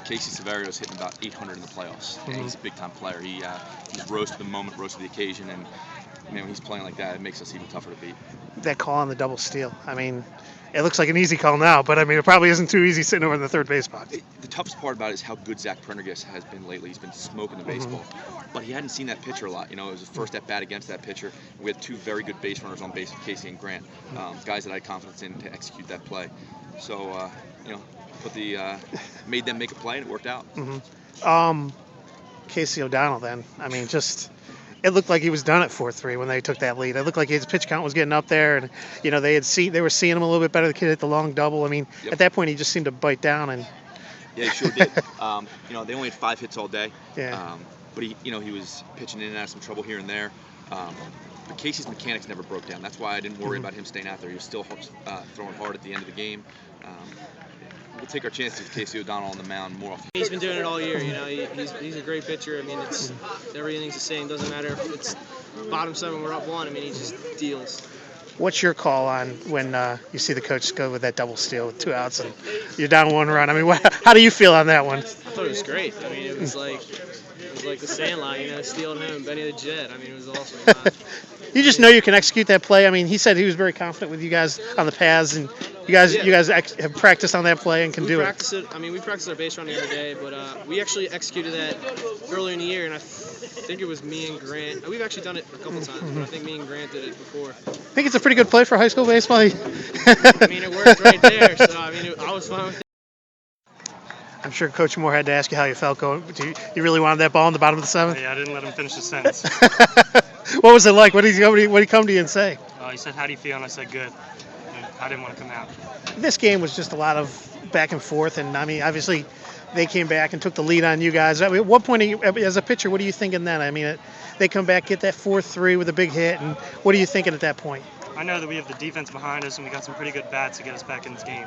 Casey Saverio is hitting about 800 in the playoffs, and he's a big-time player. He's rose to the moment, rose to the occasion, and when he's playing like that, it makes us even tougher to beat. That call on the double steal, I mean, it looks like an easy call now, but I mean, it probably isn't too easy sitting over in the third base box. The toughest part about it is how good Zach Prendergast has been lately. He's been smoking the baseball, but he hadn't seen that pitcher a lot. It was his first at-bat against that pitcher. We had two very good base runners on base, Casey and Grant, guys that I had confidence in to execute that play. So, made them make a play, and it worked out. Casey O'Donnell then, I mean, it looked like he was done at 4-3 when they took that lead. It looked like his pitch count was getting up there, and they were seeing him a little bit better. The kid hit the long double. I mean, at that point he just seemed to bite down. And yeah, he sure did. They only had 5 hits all day. Yeah. But he was pitching in and out of some trouble here and there. But Casey's mechanics never broke down. That's why I didn't worry about him staying out there. He was still throwing hard at the end of the game. We'll take our chances with Casey O'Donnell on the mound more often. He's been doing it all year. He's a great pitcher. I mean, it's everything's the same. Doesn't matter if it's bottom 7, we're up 1. I mean, he just deals. What's your call on when you see the coach go with that double steal with 2 outs and you're down 1 run? I mean, how do you feel on that one? I thought it was great. I mean, it was like the Sandlot, stealing him and Benny the Jet. I mean, it was awesome. You just know you can execute that play. I mean, he said he was very confident with you guys on the paths, and you guys have practiced on that play and can do it. I mean, we practice our base running every day, but we actually executed that earlier in the year, and I think it was me and Grant. We've actually done it a couple times, but I think me and Grant did it before. I think it's a pretty good play for high school baseball. I mean, it worked right there, so I mean, I was fine with it. I'm sure Coach Moore had to ask you how you felt going. You really wanted that ball in the bottom of the 7th? Yeah, I didn't let him finish the sentence. What was it like? What did he come to you and say? He said, "How do you feel?" And I said, "Good." And I didn't want to come out. This game was just a lot of back and forth, and I mean, obviously, they came back and took the lead on you guys. I mean, at what point, as a pitcher, what are you thinking then? I mean, they come back, get that 4-3 with a big hit, and what are you thinking at that point? I know that we have the defense behind us, and we got some pretty good bats to get us back in this game.